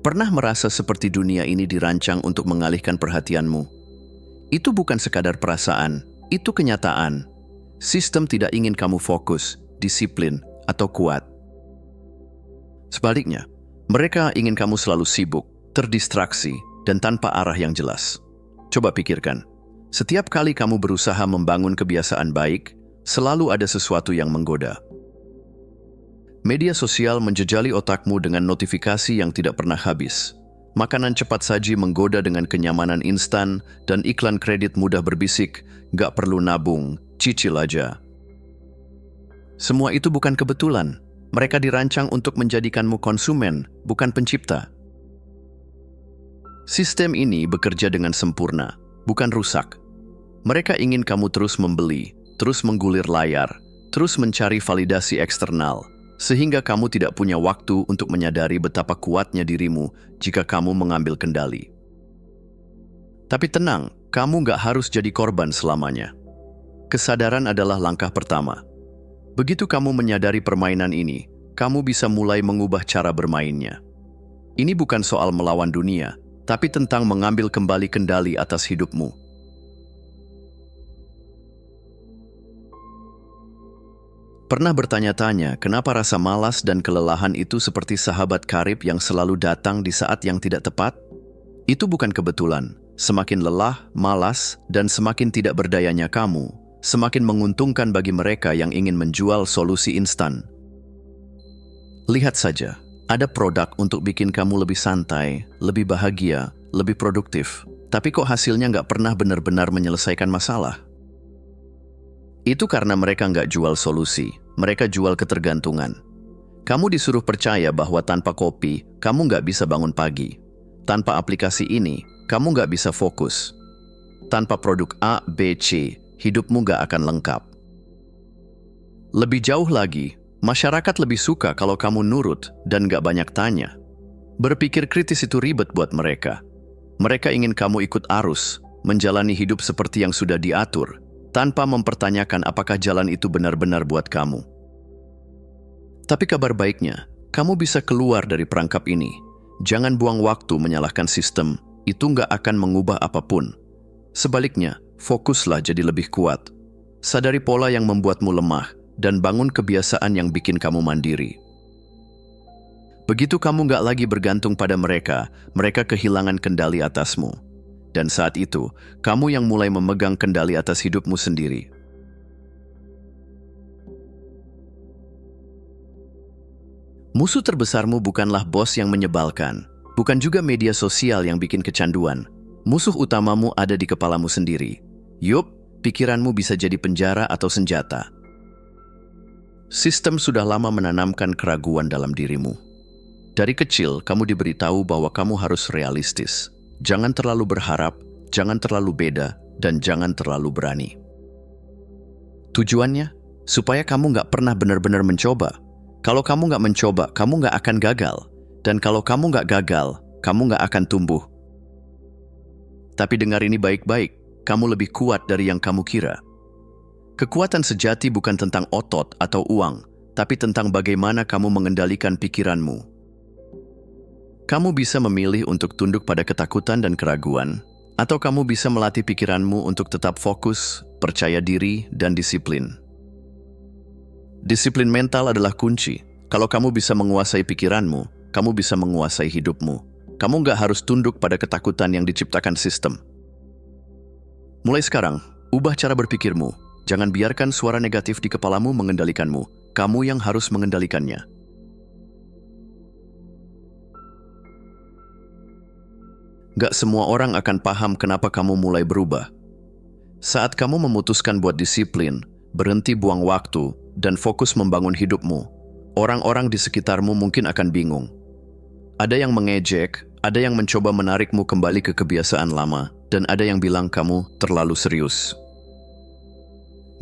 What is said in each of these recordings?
Pernah merasa seperti dunia ini dirancang untuk mengalihkan perhatianmu? Itu bukan sekadar perasaan, itu kenyataan. Sistem tidak ingin kamu fokus, disiplin, atau kuat. Sebaliknya, mereka ingin kamu selalu sibuk, terdistraksi, dan tanpa arah yang jelas. Coba pikirkan, setiap kali kamu berusaha membangun kebiasaan baik, selalu ada sesuatu yang menggoda. Media sosial menjejali otakmu dengan notifikasi yang tidak pernah habis. Makanan cepat saji menggoda dengan kenyamanan instan dan iklan kredit mudah berbisik, "Gak perlu nabung, cicil aja." Semua itu bukan kebetulan. Mereka dirancang untuk menjadikanmu konsumen, bukan pencipta. Sistem ini bekerja dengan sempurna, bukan rusak. Mereka ingin kamu terus membeli, terus menggulir layar, terus mencari validasi eksternal, sehingga kamu tidak punya waktu untuk menyadari betapa kuatnya dirimu jika kamu mengambil kendali. Tapi tenang, kamu gak harus jadi korban selamanya. Kesadaran adalah langkah pertama. Begitu kamu menyadari permainan ini, kamu bisa mulai mengubah cara bermainnya. Ini bukan soal melawan dunia, tapi tentang mengambil kembali kendali atas hidupmu. Pernah bertanya-tanya kenapa rasa malas dan kelelahan itu seperti sahabat karib yang selalu datang di saat yang tidak tepat? Itu bukan kebetulan. Semakin lelah, malas, dan semakin tidak berdayanya kamu, semakin menguntungkan bagi mereka yang ingin menjual solusi instan. Lihat saja, ada produk untuk bikin kamu lebih santai, lebih bahagia, lebih produktif. Tapi kok hasilnya nggak pernah benar-benar menyelesaikan masalah? Itu karena mereka nggak jual solusi, mereka jual ketergantungan. Kamu disuruh percaya bahwa tanpa kopi, kamu nggak bisa bangun pagi. Tanpa aplikasi ini, kamu nggak bisa fokus. Tanpa produk A, B, C, hidupmu nggak akan lengkap. Lebih jauh lagi, masyarakat lebih suka kalau kamu nurut dan nggak banyak tanya. Berpikir kritis itu ribet buat mereka. Mereka ingin kamu ikut arus, menjalani hidup seperti yang sudah diatur, tanpa mempertanyakan apakah jalan itu benar-benar buat kamu. Tapi kabar baiknya, kamu bisa keluar dari perangkap ini. Jangan buang waktu menyalahkan sistem, itu nggak akan mengubah apapun. Sebaliknya, fokuslah jadi lebih kuat. Sadari pola yang membuatmu lemah, dan bangun kebiasaan yang bikin kamu mandiri. Begitu kamu nggak lagi bergantung pada mereka, mereka kehilangan kendali atasmu. Dan saat itu, kamu yang mulai memegang kendali atas hidupmu sendiri. Musuh terbesarmu bukanlah bos yang menyebalkan, bukan juga media sosial yang bikin kecanduan. Musuh utamamu ada di kepalamu sendiri. Yup, pikiranmu bisa jadi penjara atau senjata. Sistem sudah lama menanamkan keraguan dalam dirimu. Dari kecil, kamu diberitahu bahwa kamu harus realistis. Jangan terlalu berharap, jangan terlalu beda, dan jangan terlalu berani. Tujuannya, supaya kamu nggak pernah benar-benar mencoba. Kalau kamu nggak mencoba, kamu nggak akan gagal. Dan kalau kamu nggak gagal, kamu nggak akan tumbuh. Tapi dengar ini baik-baik, kamu lebih kuat dari yang kamu kira. Kekuatan sejati bukan tentang otot atau uang, tapi tentang bagaimana kamu mengendalikan pikiranmu. Kamu bisa memilih untuk tunduk pada ketakutan dan keraguan, atau kamu bisa melatih pikiranmu untuk tetap fokus, percaya diri, dan disiplin. Disiplin mental adalah kunci. Kalau kamu bisa menguasai pikiranmu, kamu bisa menguasai hidupmu. Kamu nggak harus tunduk pada ketakutan yang diciptakan sistem. Mulai sekarang, ubah cara berpikirmu. Jangan biarkan suara negatif di kepalamu mengendalikanmu. Kamu yang harus mengendalikannya. Gak semua orang akan paham kenapa kamu mulai berubah. Saat kamu memutuskan buat disiplin, berhenti buang waktu, dan fokus membangun hidupmu, orang-orang di sekitarmu mungkin akan bingung. Ada yang mengejek, ada yang mencoba menarikmu kembali ke kebiasaan lama, dan ada yang bilang kamu terlalu serius.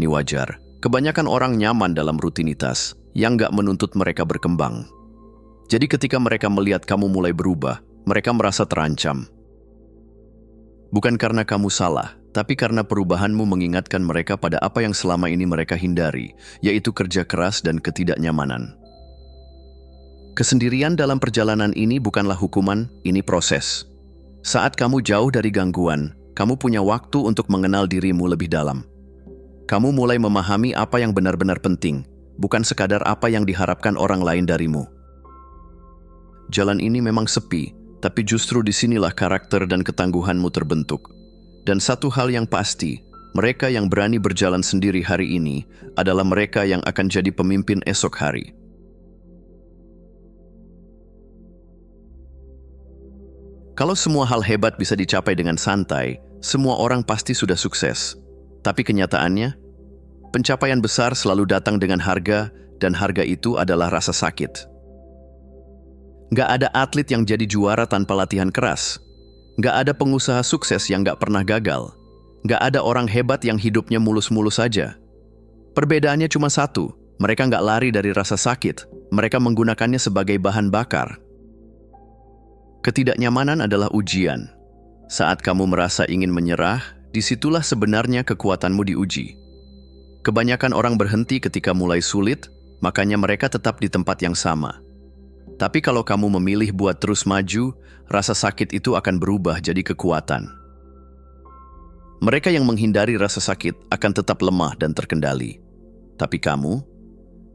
Ini wajar. Kebanyakan orang nyaman dalam rutinitas yang gak menuntut mereka berkembang. Jadi ketika mereka melihat kamu mulai berubah, mereka merasa terancam. Bukan karena kamu salah, tapi karena perubahanmu mengingatkan mereka pada apa yang selama ini mereka hindari, yaitu kerja keras dan ketidaknyamanan. Kesendirian dalam perjalanan ini bukanlah hukuman, ini proses. Saat kamu jauh dari gangguan, kamu punya waktu untuk mengenal dirimu lebih dalam. Kamu mulai memahami apa yang benar-benar penting, bukan sekadar apa yang diharapkan orang lain darimu. Jalan ini memang sepi, tapi justru disinilah karakter dan ketangguhanmu terbentuk. Dan satu hal yang pasti, mereka yang berani berjalan sendiri hari ini adalah mereka yang akan jadi pemimpin esok hari. Kalau semua hal hebat bisa dicapai dengan santai, semua orang pasti sudah sukses. Tapi kenyataannya, pencapaian besar selalu datang dengan harga, dan harga itu adalah rasa sakit. Nggak ada atlet yang jadi juara tanpa latihan keras. Nggak ada pengusaha sukses yang nggak pernah gagal. Nggak ada orang hebat yang hidupnya mulus-mulus saja. Perbedaannya cuma satu, mereka nggak lari dari rasa sakit, mereka menggunakannya sebagai bahan bakar. Ketidaknyamanan adalah ujian. Saat kamu merasa ingin menyerah, disitulah sebenarnya kekuatanmu diuji. Kebanyakan orang berhenti ketika mulai sulit, makanya mereka tetap di tempat yang sama. Tapi kalau kamu memilih buat terus maju, rasa sakit itu akan berubah jadi kekuatan. Mereka yang menghindari rasa sakit akan tetap lemah dan terkendali. Tapi kamu,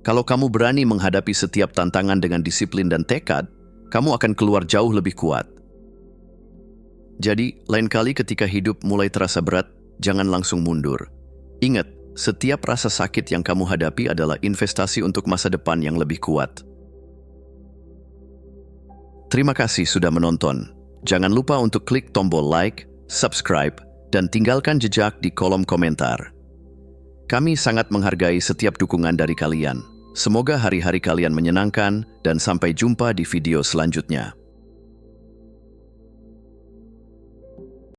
kalau kamu berani menghadapi setiap tantangan dengan disiplin dan tekad, kamu akan keluar jauh lebih kuat. Jadi, lain kali ketika hidup mulai terasa berat, jangan langsung mundur. Ingat, setiap rasa sakit yang kamu hadapi adalah investasi untuk masa depan yang lebih kuat. Terima kasih sudah menonton. Jangan lupa untuk klik tombol like, subscribe, dan tinggalkan jejak di kolom komentar. Kami sangat menghargai setiap dukungan dari kalian. Semoga hari-hari kalian menyenangkan dan sampai jumpa di video selanjutnya.